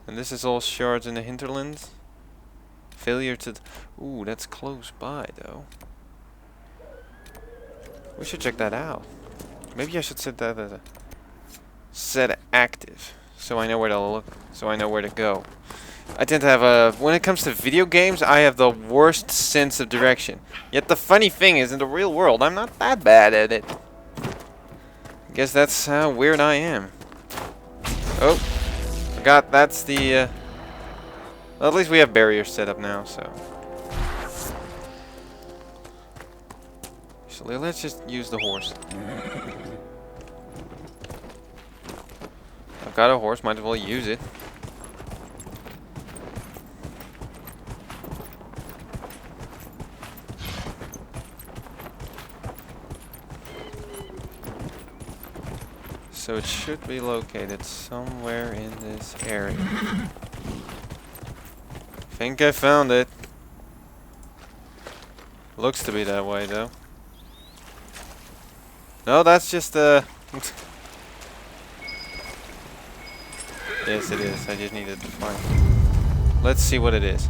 And this is all shards in the hinterlands. Failure to... Ooh, that's close by, though. We should check that out. Maybe I should set that as a... Set active. So I know where to look. So I know where to go. I tend to have a... When it comes to video games, I have the worst sense of direction. Yet the funny thing is, in the real world, I'm not that bad at it. I guess that's how weird I am. Oh. Forgot that's the... Well, at least we have barriers set up now, so... Actually, let's just use the horse. I've got a horse, might as well use it. So it should be located somewhere in this area. Think I found it. Looks to be that way, though. No, that's just Yes, it is. I just needed to find it. Let's see what it is.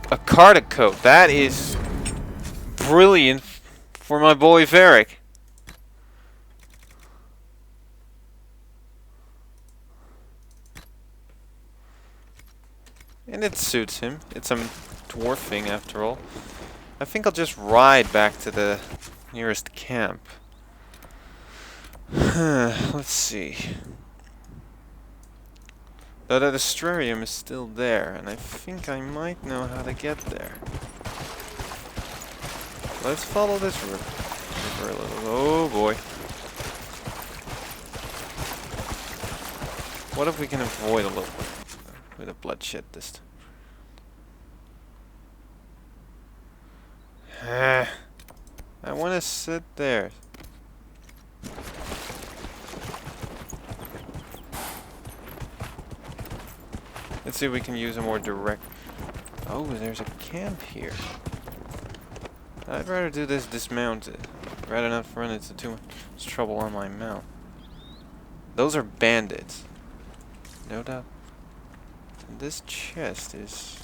A Carta coat. That is brilliant for my boy Varric. And it suits him. It's a dwarf thing after all. I think I'll just ride back to the nearest camp. Let's see. Though that astrarium is still there, and I think I might know how to get there. Let's follow this river a little. Oh boy. What if we can avoid a little bit of bloodshed this time? I want to sit there. Let's see if we can use a more direct... Oh, there's a camp here. I'd rather do this dismounted, rather not run into too much trouble on my mount. Those are bandits. No doubt. And this chest is...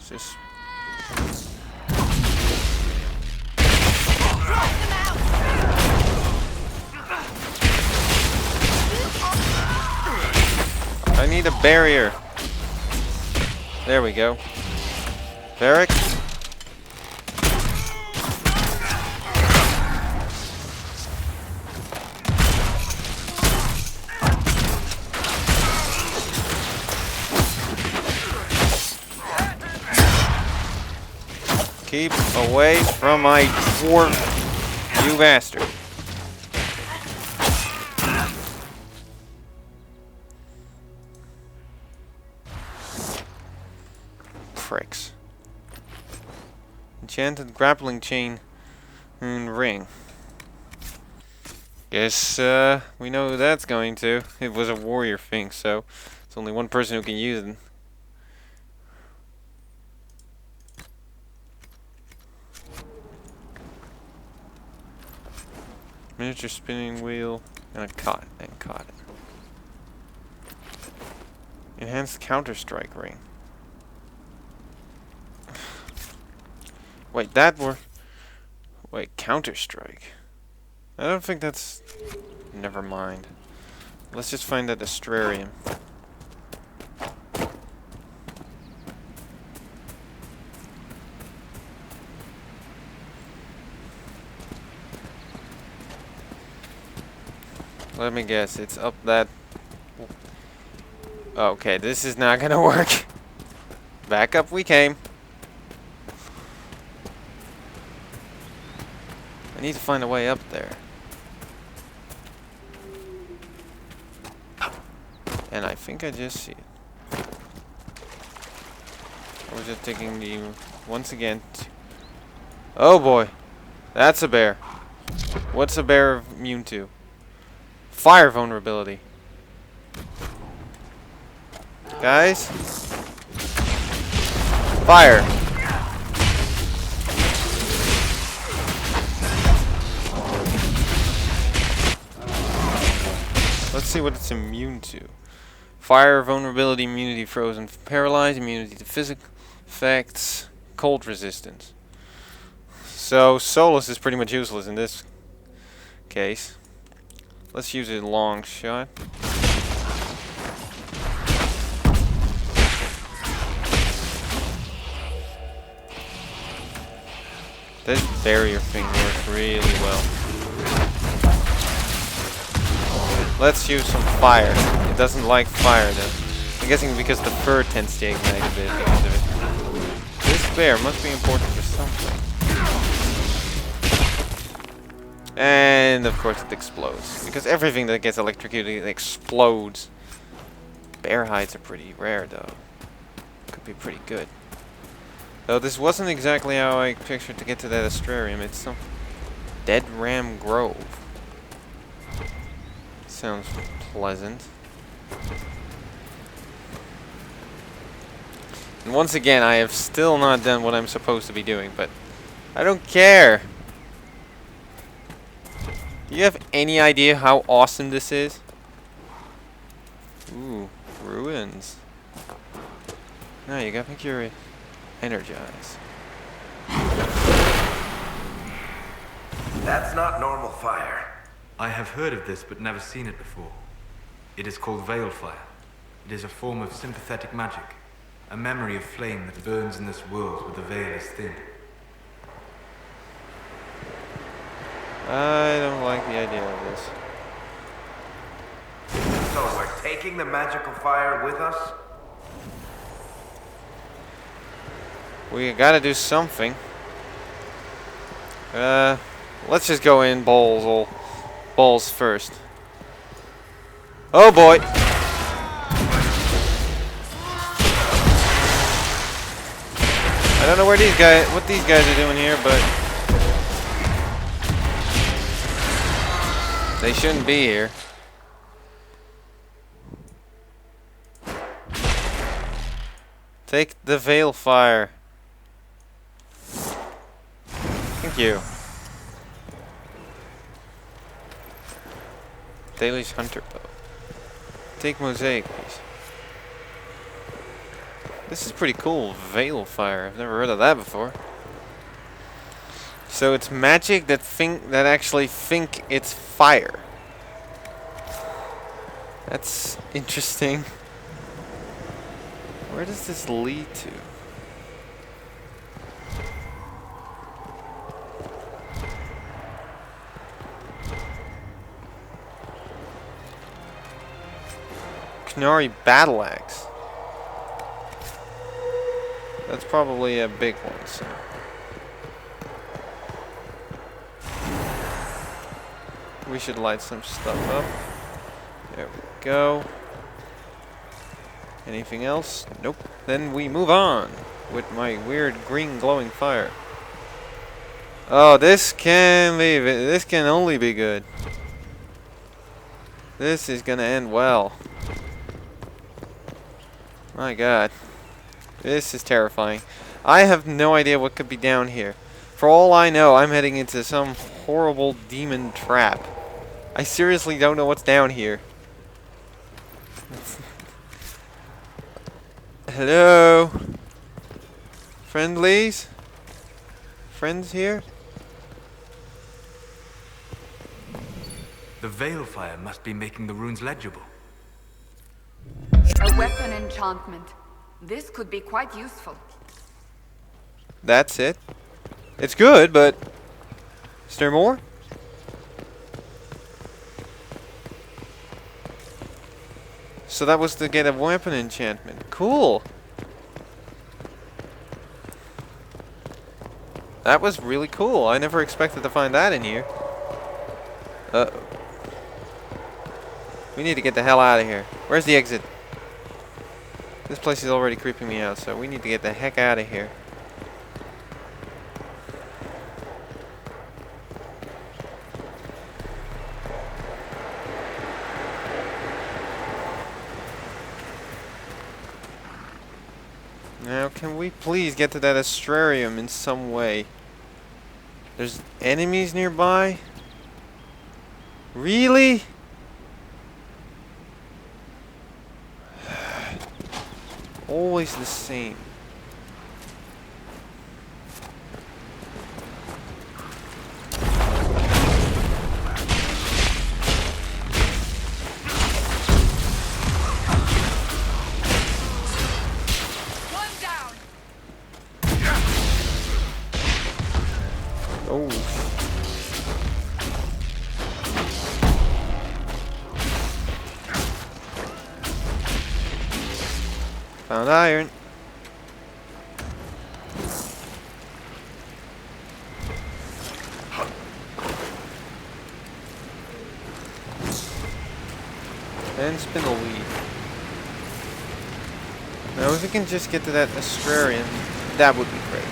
just... I need a barrier. There we go. Varric. Keep away from my dwarf, you bastard. Pricks. Enchanted grappling chain and ring. Guess we know who that's going to. It was a warrior thing, so it's only one person who can use it. Miniature spinning wheel and a cot and cot. Enhanced counter-strike ring. Wait, wait, counter-strike. I don't think that's... Never mind. Let's just find that astrarium. Let me guess, it's up that... Okay, this is not gonna work. Back up we came. I need to find a way up there. And I think I just see it. I was just taking the... Once again... Oh boy! That's a bear. What's a bear immune to? Fire vulnerability. Guys? Fire! Let's see what it's immune to. Fire, vulnerability, immunity, frozen, paralyzed, immunity to physical effects, cold resistance. So Solus is pretty much useless in this case. Let's use a long shot. This barrier thing works really well. Let's use some fire. It doesn't like fire though. I'm guessing because the fur tends to ignite a bit because of it. This bear must be important for something. And of course it explodes. Because everything that gets electrocuted explodes. Bear hides are pretty rare though. Could be pretty good. Though this wasn't exactly how I pictured to get to that astrarium. It's some Dead Ram Grove. Sounds pleasant. And once again, I have still not done what I'm supposed to be doing, but I don't care. Do you have any idea how awesome this is? Ooh, ruins. No, you gotta make your energize. That's not normal fire. I have heard of this but never seen it before. It is called veil fire. It is a form of sympathetic magic, a memory of flame that burns in this world where the veil is thin. I don't like the idea of this. So we're taking the magical fire with us? We gotta do something. Let's just go in balls first. Oh boy! I don't know what these guys are doing here, but they shouldn't be here. Take the veil fire. Thank you. Daly's Hunter Bow. Take Mosaic, please. This is pretty cool. Veil fire. I've never heard of that before. So it's magic that actually think it's fire. That's interesting. Where does this lead to? Canary battle axe. That's probably a big one, so. We should light some stuff up. There we go. Anything else? Nope. Then we move on with my weird green glowing fire. Oh, this can only be good. This is gonna end well. My god. This is terrifying. I have no idea what could be down here. For all I know, I'm heading into some horrible demon trap. I seriously don't know what's down here. Hello? Friendlies? Friends here? The veil fire must be making the runes legible. A weapon enchantment. This could be quite useful. That's it? It's good, but is there more? So that was to get a weapon enchantment. Cool. That was really cool. I never expected to find that in here. Uh-oh. We need to get the hell out of here. Where's the exit? This place is already creeping me out, so we need to get the heck out of here. Now, can we please get to that astrarium in some way? There's enemies nearby? Really? always the same. One down. Oh. Found iron. And spin the lead. Now if we can just get to that Astrarian, that would be great.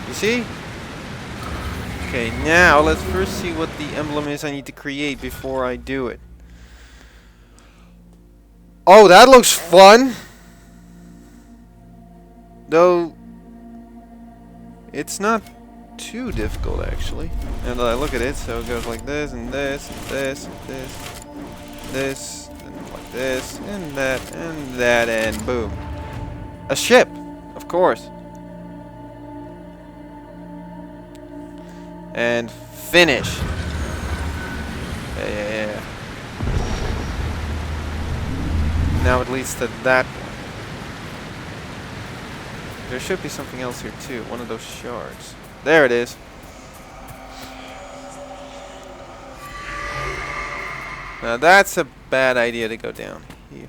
You see? Okay, now let's first see what the emblem is I need to create before I do it. Oh, that looks fun! Though, it's not too difficult actually. And I look at it, so it goes like this, and this, and this, and this, this, and like this, and that, and boom. A ship! Of course. And finish. Yeah. Now it leads to that one. There should be something else here too. One of those shards. There it is. Now that's a bad idea to go down here.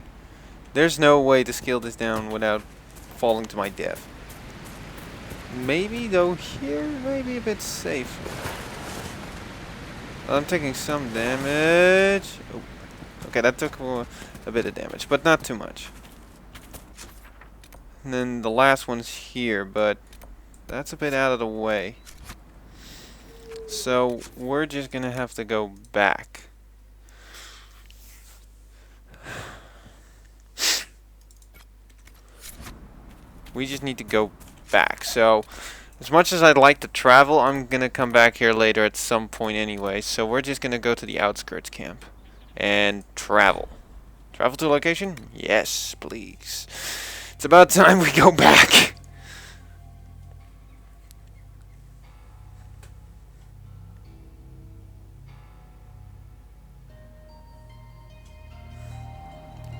There's no way to scale this down without falling to my death. Maybe though here, maybe a bit safer. I'm taking some damage. Oh. Okay, that took a bit of damage, but not too much. And then the last one's here, but that's a bit out of the way. So we're just gonna have to go back. We just need to go back. So as much as I'd like to travel, I'm gonna come back here later at some point anyway. So we're just gonna go to the outskirts camp and travel. Travel to a location? Yes, please. It's about time we go back.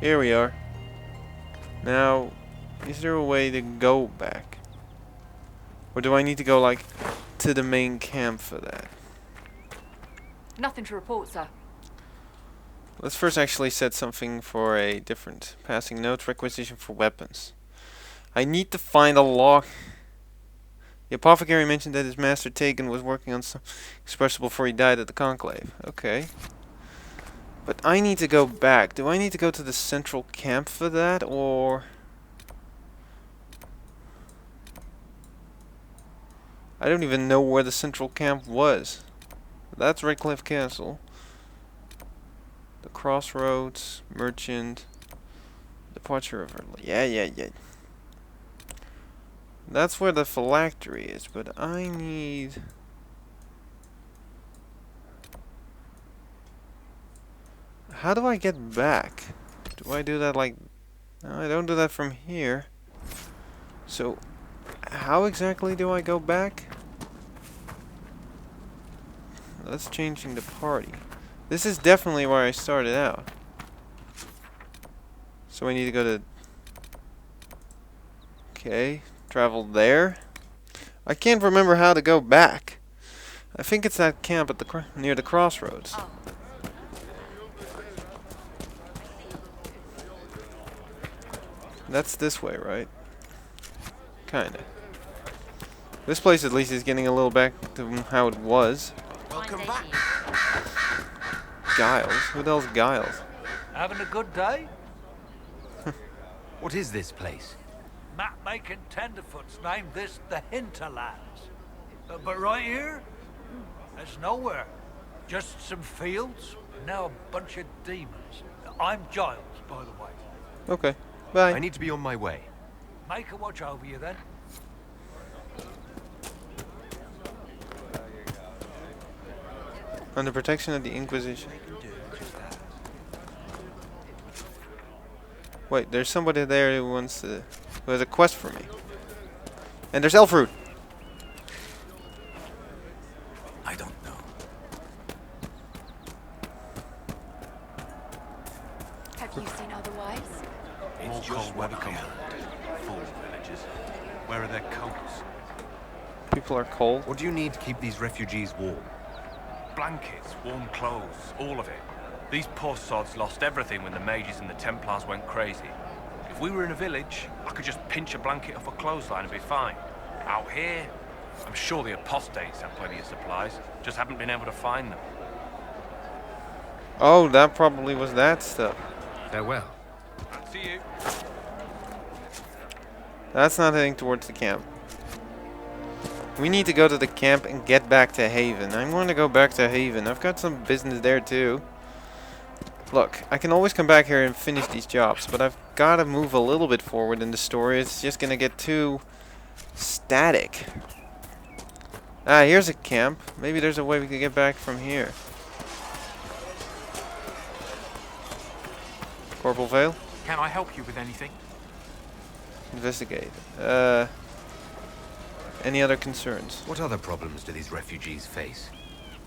Here we are. Now, is there a way to go back? Or do I need to go, like, to the main camp for that? Nothing to report, sir. Let's first actually set something for a different passing note. Requisition for weapons. I need to find a lock. The apothecary mentioned that his master Tegan was working on some expressible before he died at the conclave. Okay. But I need to go back. Do I need to go to the central camp for that, or... I don't even know where the central camp was. That's Redcliffe Castle. The crossroads, merchant, departure of her. Yeah. That's where the phylactery is, but I need... How do I get back? Do I do that like... No, I don't do that from here. So, how exactly do I go back? That's changing the party. This is definitely where I started out. So we need to go to... Okay, travel there. I can't remember how to go back. I think it's that camp at the near the crossroads. That's this way, right? Kinda. This place at least is getting a little back to how it was. Welcome back. Giles? Who the hell's Giles? Having a good day? What is this place? Map-making tenderfoots named this the Hinterlands. But right here, there's nowhere. Just some fields, and now a bunch of demons. I'm Giles, by the way. Okay. Bye. I need to be on my way. Make a watch over you then. Under protection of the Inquisition. Wait, there's somebody there who wants to... who has a quest for me. And there's Elfroot! I don't know. Have you seen otherwise? It's just what I heard. Full villages. Where are their coats? People are cold. What do you need to keep these refugees warm? Blankets, warm clothes, all of it. These poor sods lost everything when the mages and the templars went crazy. If we were in a village, I could just pinch a blanket off a clothesline and be fine. Out here, I'm sure the apostates have plenty of supplies, just haven't been able to find them. Oh, that probably was that stuff. Farewell. See you. That's not heading towards the camp. We need to go to the camp and get back to Haven. I'm going to go back to Haven. I've got some business there too. Look, I can always come back here and finish these jobs, but I've got to move a little bit forward in the story. It's just going to get too static. Ah, here's a camp. Maybe there's a way we can get back from here. Corporal Vale? Can I help you with anything? Investigate. Any other concerns? What other problems do these refugees face?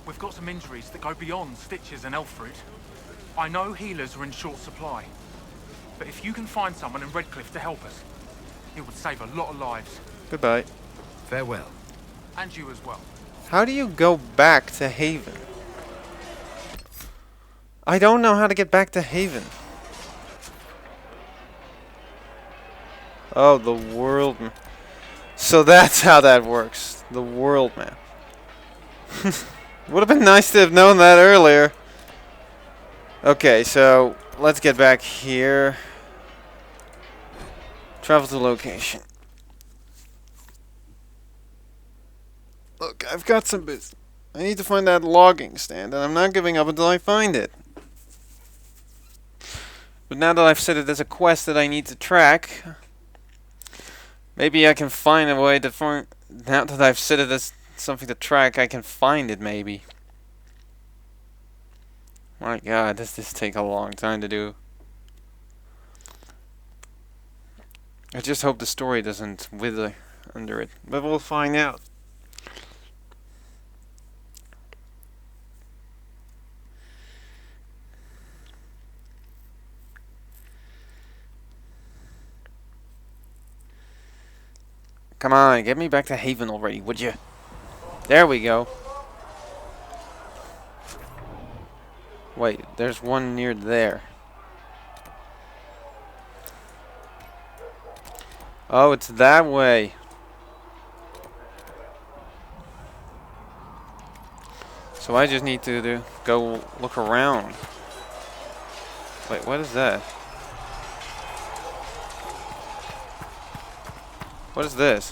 We've got some injuries that go beyond stitches and elf fruit. I know healers are in short supply, but if you can find someone in Redcliffe to help us, it would save a lot of lives. Goodbye. Farewell. And you as well. How do you go back to Haven? I don't know how to get back to Haven. Oh, the world map. So that's how that works. The world map. Would have been nice to have known that earlier. Okay, so let's get back here. Travel to location. Look, I've got some business. I need to find that logging stand, and I'm not giving up until I find it. But now that I've set it as a quest that I need to track, maybe I can find a way to find... Now that I've set it as something to track, I can find it, maybe. My god, does this take a long time to do? I just hope the story doesn't wither under it. But we'll find out. Come on, get me back to Haven already, would you? There we go. Wait, there's one near there. Oh, it's that way. So I just need to go look around. Wait, what is that? What is this?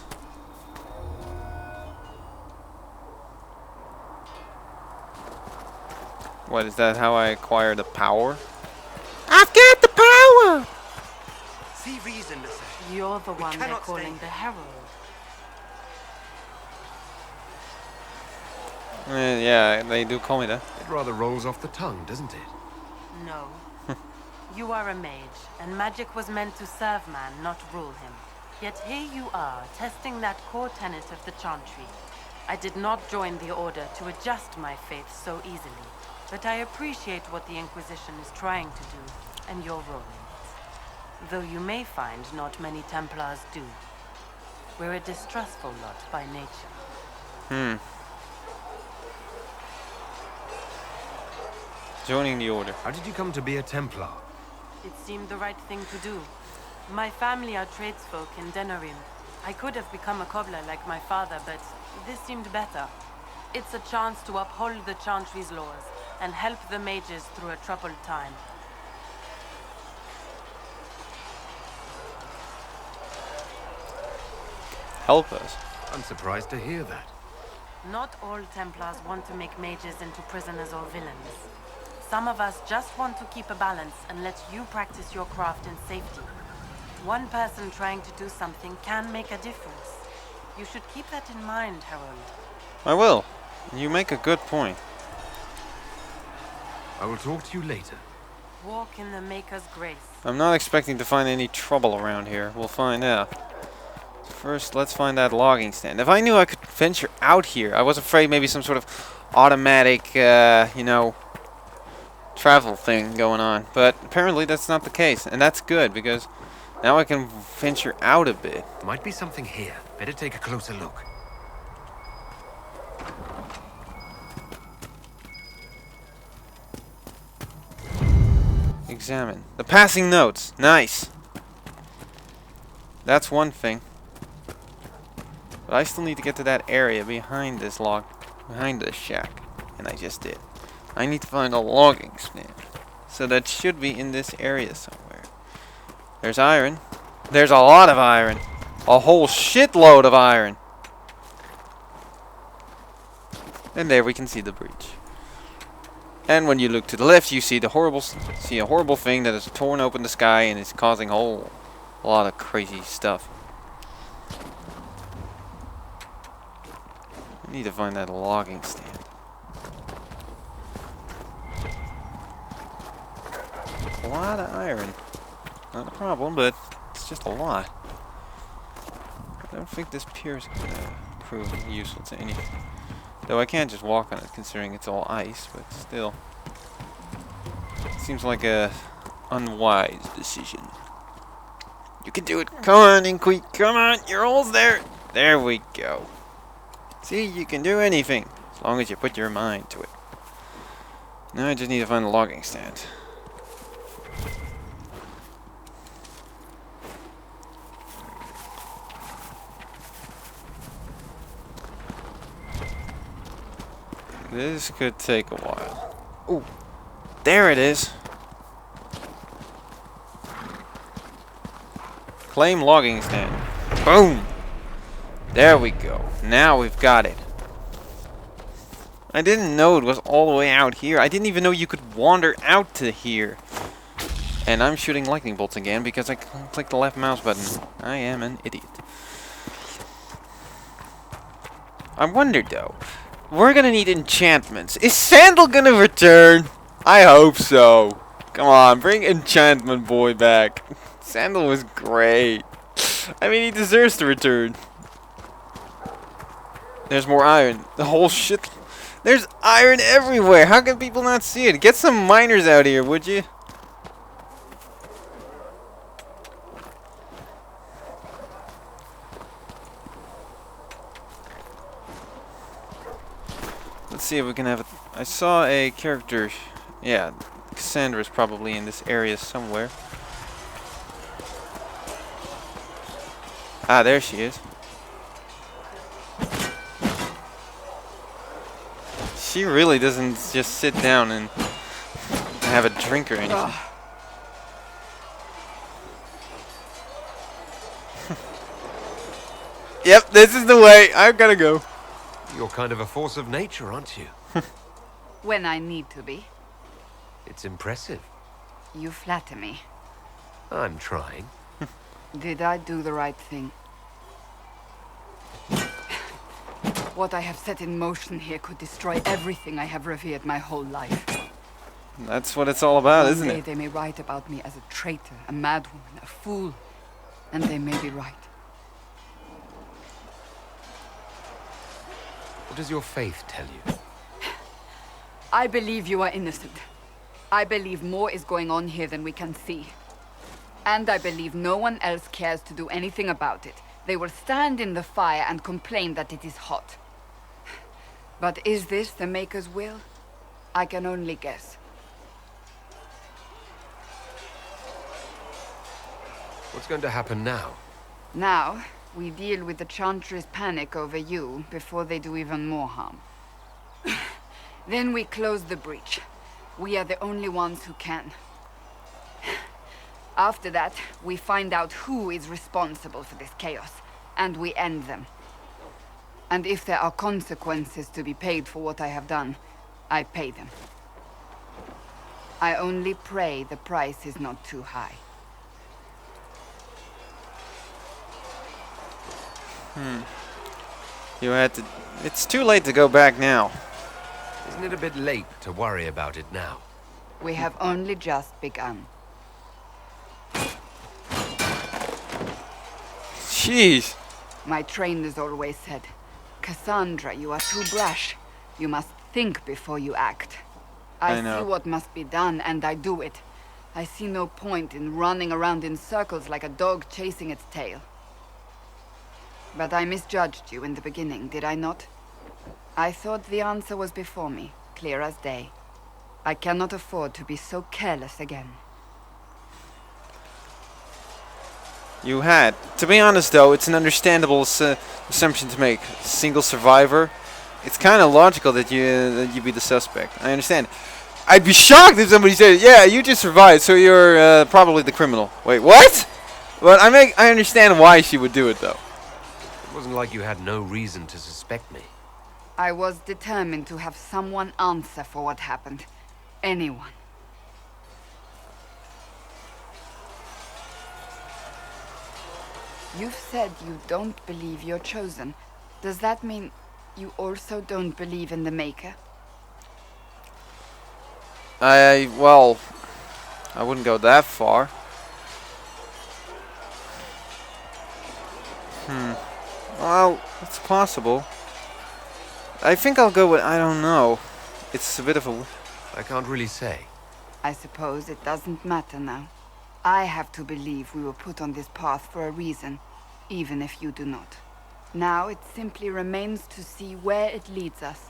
What, is that how I acquire the power? I've got the power! See reason to say. You're the one they're cannot calling stay. the Herald. Yeah, they do call me that. It rather rolls off the tongue, doesn't it? No. You are a mage, and magic was meant to serve man, not rule him. Yet here you are, testing that core tenet of the Chantry. I did not join the Order to adjust my faith so easily, but I appreciate what the Inquisition is trying to do, and your role in it. Though you may find not many Templars do. We're a distrustful lot by nature. Joining the Order. How did you come to be a Templar? It seemed the right thing to do. My family are tradesfolk in Denerim. I could have become a cobbler like my father, but this seemed better. It's a chance to uphold the Chantry's laws and help the mages through a troubled time. Help us. I'm surprised to hear that. Not all Templars want to make mages into prisoners or villains. Some of us just want to keep a balance and let you practice your craft in safety. One person trying to do something can make a difference. You should keep that in mind, Harold. I will. You make a good point. I will talk to you later. Walk in the Maker's grace. I'm not expecting to find any trouble around here. We'll find out. First, let's find that logging stand. If I knew I could venture out here, I was afraid maybe some sort of automatic, you know, travel thing going on. But apparently that's not the case, and that's good because now I can venture out a bit. There might be something here. Better take a closer look. Examine. The passing notes. Nice. That's one thing. But I still need to get to that area behind this behind this shack. And I just did. I need to find a logging stand. So that should be in this area somewhere. There's iron. There's a lot of iron. A whole shitload of iron. And there we can see the breach. And when you look to the left, you see a horrible thing that has torn open the sky and is causing a whole lot of crazy stuff. I need to find that logging stand. A lot of iron. Not a problem, but it's just a lot. I don't think this pier is going to prove useful to anything. Though I can't just walk on it considering it's all ice, but still. Seems like a unwise decision. You can do it. Come on, Inqui. Come on. You're almost there. There we go. See, you can do anything as long as you put your mind to it. Now I just need to find the logging stand. This could take a while. Ooh, there it is. Claim logging stand. Boom! There we go. Now we've got it. I didn't know it was all the way out here. I didn't even know you could wander out to here. And I'm shooting lightning bolts again because I clicked the left mouse button. I am an idiot. I wondered though. We're gonna need enchantments. Is Sandal gonna return? I hope so. Come on, bring Enchantment Boy back. Sandal was great. I mean, he deserves to return. There's more iron. The whole shit. There's iron everywhere. How can people not see it? Get some miners out here, would you? Let's see if we can have it. I saw a character. Yeah, Cassandra's probably in this area somewhere. Ah, there she is. She really doesn't just sit down and have a drink or anything. Yep, this is the way. I've gotta go. You're kind of a force of nature, aren't you? When I need to be. It's impressive. You flatter me. I'm trying. Did I do the right thing? What I have set in motion here could destroy everything I have revered my whole life. That's what it's all about, isn't One day it? they may write about me as a traitor, a madwoman, a fool. And they may be right. What does your faith tell you? I believe you are innocent. I believe more is going on here than we can see. And I believe no one else cares to do anything about it. They will stand in the fire and complain that it is hot. But is this the Maker's will? I can only guess. What's going to happen now? Now, we deal with the Chantry's panic over you before they do even more harm. Then we close the breach. We are the only ones who can. After that, we find out who is responsible for this chaos, and we end them. And if there are consequences to be paid for what I have done, I pay them. I only pray the price is not too high. You had to. It's too late to go back now. Isn't it a bit late to worry about it now? We have only just begun. Jeez. My trainers always said, Cassandra, you are too brash. You must think before you act. I know. see what must be done, and I do it. I see no point in running around in circles like a dog chasing its tail. But I misjudged you in the beginning, did I not? I thought the answer was before me, clear as day. I cannot afford to be so careless again. You had. To be honest, though, it's an understandable assumption to make. Single survivor. It's kind of logical that you be the suspect. I understand. I'd be shocked if somebody said, "Yeah, you just survived, so you're probably the criminal." Wait, what? But I understand why she would do it, though. It wasn't like you had no reason to suspect me. I was determined to have someone answer for what happened. Anyone. You've said you don't believe you're chosen. Does that mean you also don't believe in the Maker? Well, I wouldn't go that far. Well, it's possible. I think I'll go with I don't know. It's a bit of a... I can't really say. I suppose it doesn't matter now. I have to believe we were put on this path for a reason, even if you do not. Now it simply remains to see where it leads us.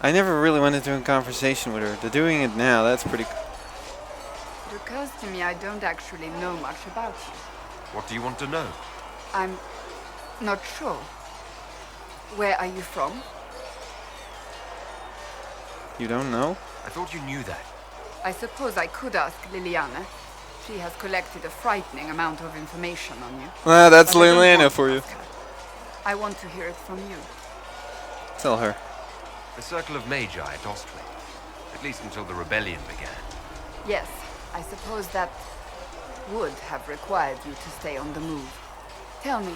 I never really went into a conversation with her. They're doing it now, that's pretty... It occurs to me I don't actually know much about you. What do you want to know? I'm not sure. Where are you from? You don't know? I thought you knew that. I suppose I could ask Liliana. She has collected a frightening amount of information on you. That's But I don't Liliana want for to you. ask her. I want to hear it from you. Tell her. The circle of magi at Ostwick. At least until the rebellion began. Yes, I suppose that would have required you to stay on the move. Tell me,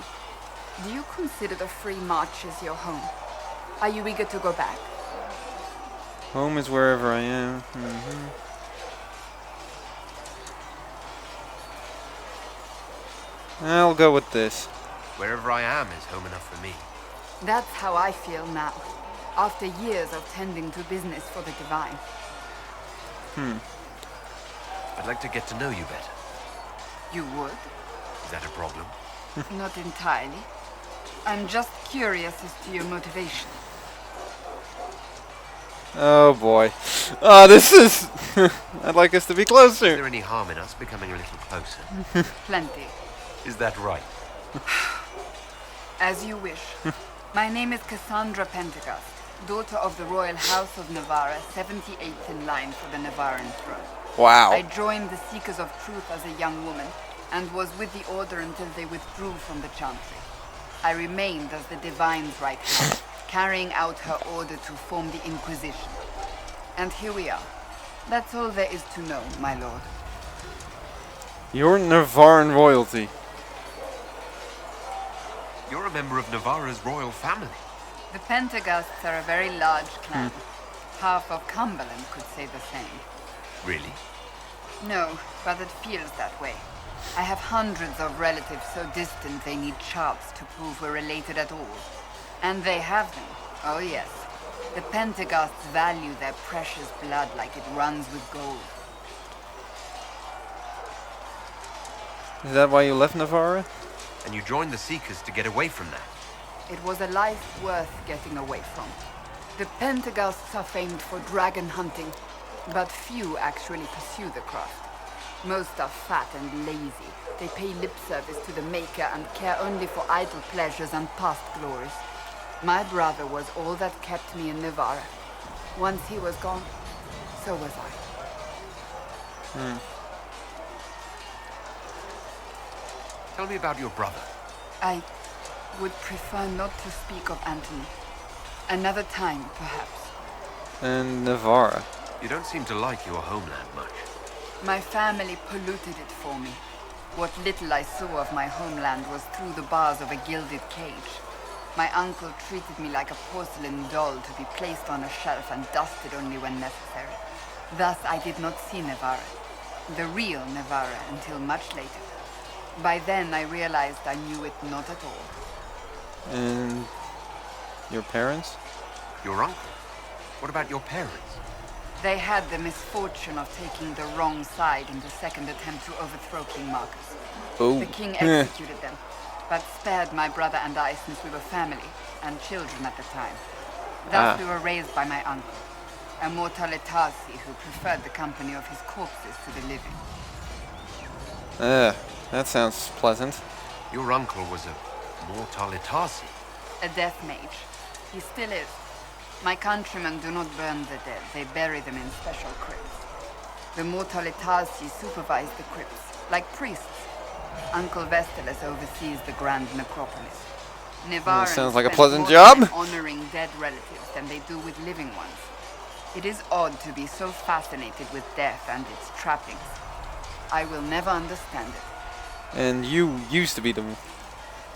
do you consider the Free March as your home? Are you eager to go back? Home is wherever I am. I'll go with this. Wherever I am is home enough for me. That's how I feel now, after years of tending to business for the divine. I'd like to get to know you better. You would? Is that a problem? Not entirely. I'm just curious as to your motivation. Oh boy. Oh, this is... I'd like us to be Is closer. there any harm in us becoming a little closer? Plenty. Is that right? As you wish. My name is Cassandra Pentecost, daughter of the Royal House of Navarra, 78th in line for the Navarran throne. Wow. I joined the Seekers of Truth as a young woman, and was with the Order until they withdrew from the Chantry. I remained as the Divine's right hand, carrying out her order to form the Inquisition. And here we are. That's all there is to know, my lord. You're Navarran royalty. You're a member of Navarra's royal family. The Pentecosts are a very large clan. Half of Cumberland could say the same. Really? No, but it feels that way. I have hundreds of relatives so distant they need charts to prove we're related at all. And they have them. Oh yes. The Pentecosts value their precious blood like it runs with gold. Is that why you left Navarra? And you joined the Seekers to get away from that. It was a life worth getting away from. The Pentecosts are famed for dragon hunting, but few actually pursue the craft. Most are fat and lazy. They pay lip service to the Maker and care only for idle pleasures and past glories. My brother was all that kept me in Navarra. Once he was gone, so was I. Tell me about your brother. I would prefer not to speak of Anthony. Another time, perhaps. And Navarra. You don't seem to like your homeland much. My family polluted it for me. What little I saw of my homeland was through the bars of a gilded cage. My uncle treated me like a porcelain doll to be placed on a shelf and dusted only when necessary. Thus, I did not see Navarra, the real Navarra, until much later. By then, I realized I knew it not at all. And your parents? Your uncle? What about your parents? They had the misfortune of taking the wrong side in the second attempt to overthrow King Marcus. Oh. The king executed them, but spared my brother and I since we were family and children at the time. Thus we were raised by my uncle, a mortale tarsi who preferred the company of his corpses to the living. That sounds pleasant. Your uncle was a mortale tarsi. A death mage. He still is. My countrymen do not burn the dead, they bury them in special crypts. The mortale tarsi supervise the crypts, like priests. Uncle Vestalis oversees the grand necropolis. Nevarans sounds like a spend pleasant more job. time honoring dead relatives than they do with living ones. It is odd to be so fascinated with death and its trappings. I will never understand it. And you used to be the...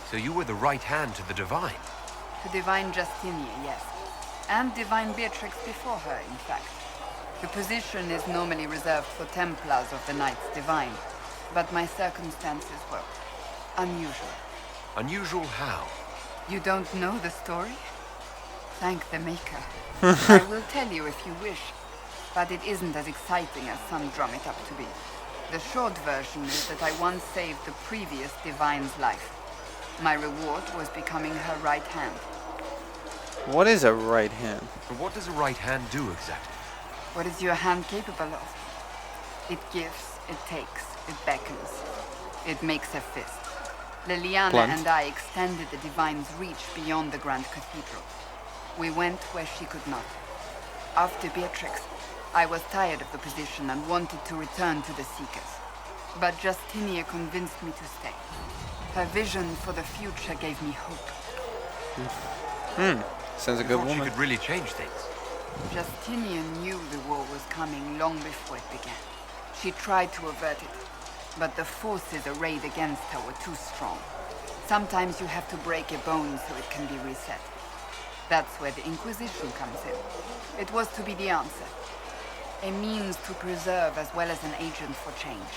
So you were the right hand to the divine. To Divine Justinia, yes. And Divine Beatrix before her, in fact. The position is normally reserved for Templars of the Knights Divine, but my circumstances were unusual. Unusual how? You don't know the story? Thank the Maker. I will tell you if you wish, but it isn't as exciting as some drum it up to be. The short version is that I once saved the previous Divine's life. My reward was becoming her right hand. What is a right hand? But what does a right hand do exactly? What is your hand capable of? It gives, it takes, it beckons. It makes a fist. Liliana Blunt. and I extended the Divine's reach beyond the Grand Cathedral. We went where she could not. After Beatrix, I was tired of the position and wanted to return to the Seekers. But Justinia convinced me to stay. Her vision for the future gave me hope. Sounds a You good thought she woman. could really change things. Justinian knew the war was coming long before it began. She tried to avert it, but the forces arrayed against her were too strong. Sometimes you have to break a bone so it can be reset. That's where the Inquisition comes in. It was to be the answer. A means to preserve as well as an agent for change.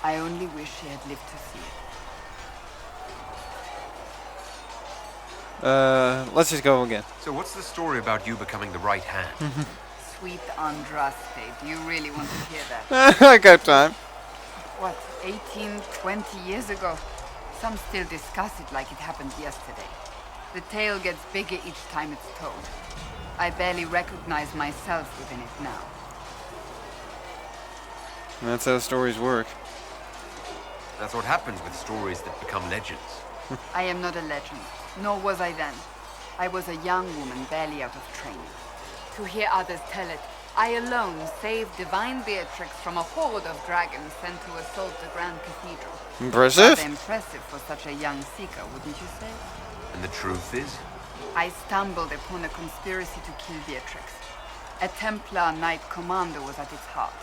I only wish she had lived to see it. Let's just go again. So what's the story about you becoming the right hand? Sweet Andraste, do you really want to hear that? I got time. What, 18, 20 years ago? Some still discuss it like it happened yesterday. The tale gets bigger each time it's told. I barely recognize myself within it now. That's how stories work. That's what happens with stories that become legends. I am not a legend, nor was I then. I was a young woman barely out of training. To hear others tell it, I alone saved Divine Beatrix from a horde of dragons sent to assault the Grand Cathedral. Impressive. Rather impressive for such a young seeker, wouldn't you say? And the truth is? I stumbled upon a conspiracy to kill Beatrix. A Templar Knight Commander was at its heart,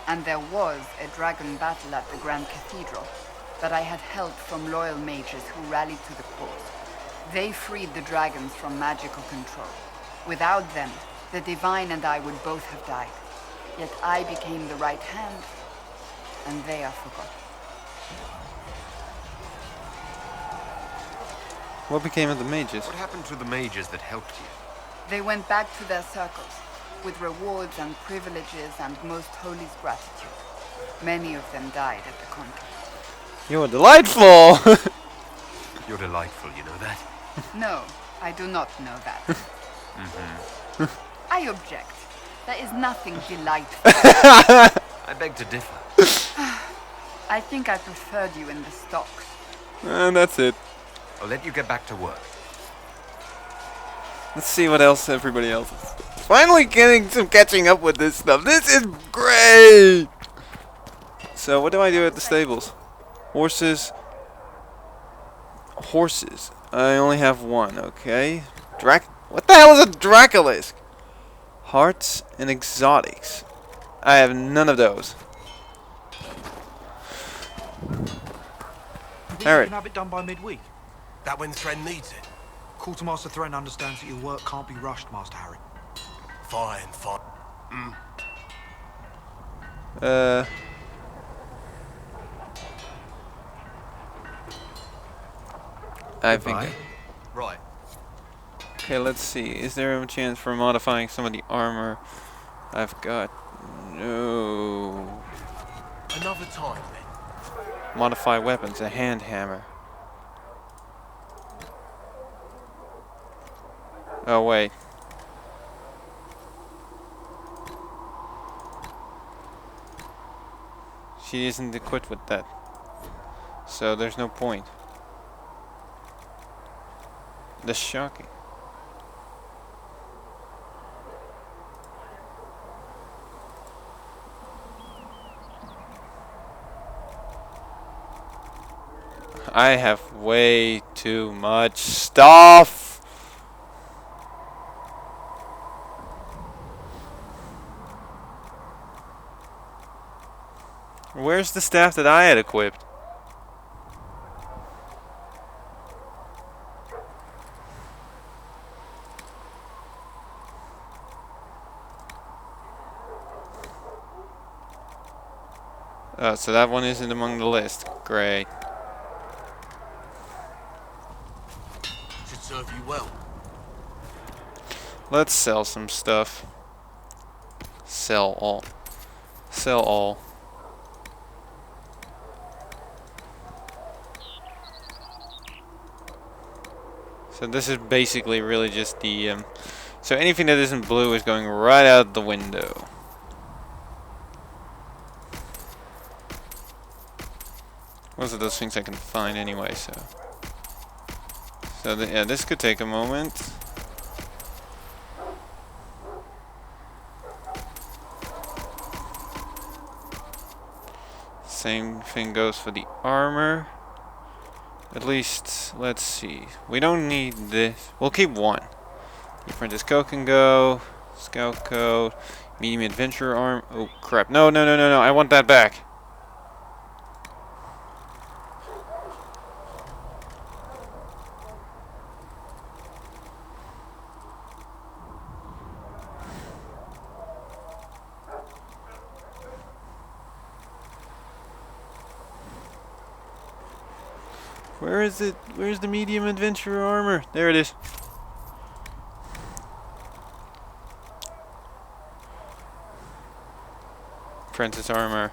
and there was a dragon battle at the Grand Cathedral that I had help from loyal mages who rallied to the cause. They freed the dragons from magical control. Without them, the Divine and I would both have died. Yet I became the right hand, and they are forgotten. What became of the mages? What happened to the mages that helped you? They went back to their circles, with rewards and privileges and Most Holy's gratitude. Many of them died at the conflict. You're delightful! You're delightful, you know that? No, I do not know that. I object. There is nothing delightful. I beg to differ. I think I preferred you in the stocks. And that's it. I'll let you get back to work. Let's see what else everybody else is. Finally getting some catching up with this stuff. This is great! So what do I do at the stables? Horses. Horses. I only have one, okay. What the hell is a Dracolisk? Hearts and exotics. I have none of those. You Alright. can have it done by midweek. That when Thren needs it. Quartermaster Thren understands that your work can't be rushed, Master Harry. Fine, fine. I think. Right. Okay, let's see. Is there a chance for modifying some of the armor I've got? No. Another time, then. Modify weapons, a hand hammer. Oh, wait. She isn't equipped with that. So there's no point. That's shocking. I have way too much stuff. Where's the staff that I had equipped? Oh, so that one isn't among the list. Great. Should serve you well. Let's sell some stuff. Sell all. Sell all. So this is basically really just the... so anything that isn't blue is going right out the window. Most of those things I can find anyway, so... So yeah, this could take a moment. Same thing goes for the armor. At least, let's see. We don't need this. We'll keep one. The apprentice coat can go. Scout coat. Medium adventure arm. Oh crap! No! I want that back. Where is it? Where's the medium adventurer armor? There it is. Apprentice armor.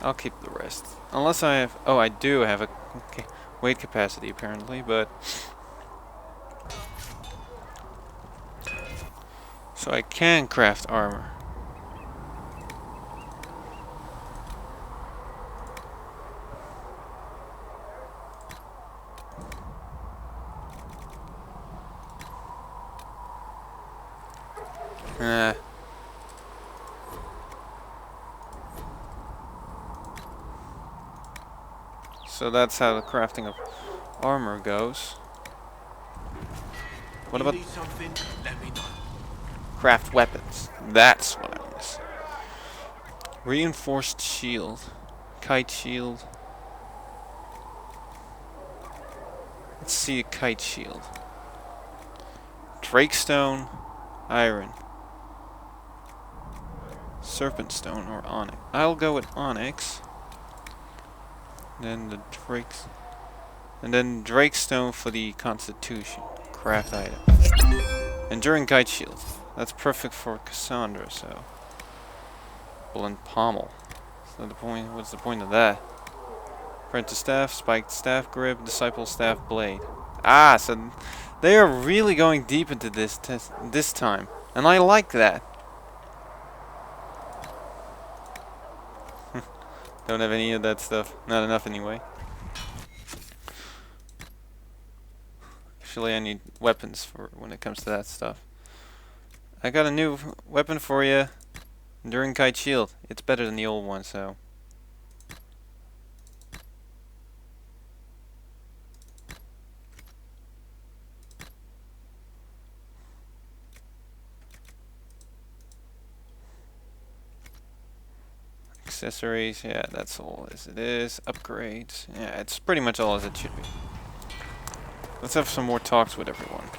I'll keep the rest. Unless I have... Oh, I do have a weight capacity apparently, but... So I can craft armor. So that's how the crafting of armor goes. What about something? Let me know. craft weapons? That's what I miss. Reinforced shield, kite shield. Let's see a kite shield. Drakestone, iron, serpent stone, or onyx. I'll go with onyx. Then the drakes, and then drakestone for the constitution. Craft item. Enduring kite shield. That's perfect for Cassandra. So. Blunt pommel. So the point. What's the point of that? Apprentice staff, spiked staff grip, disciple staff blade. Ah, so they are really going deep into this this time, and I like that. Don't have any of that stuff. Not enough anyway. Actually, I need weapons for when it comes to that stuff. I got a new weapon for you. Enduring kite shield. It's better than the old one, so. Accessories, yeah, that's all as it is. Upgrades, yeah, it's pretty much all as it should be. Let's have some more talks with everyone.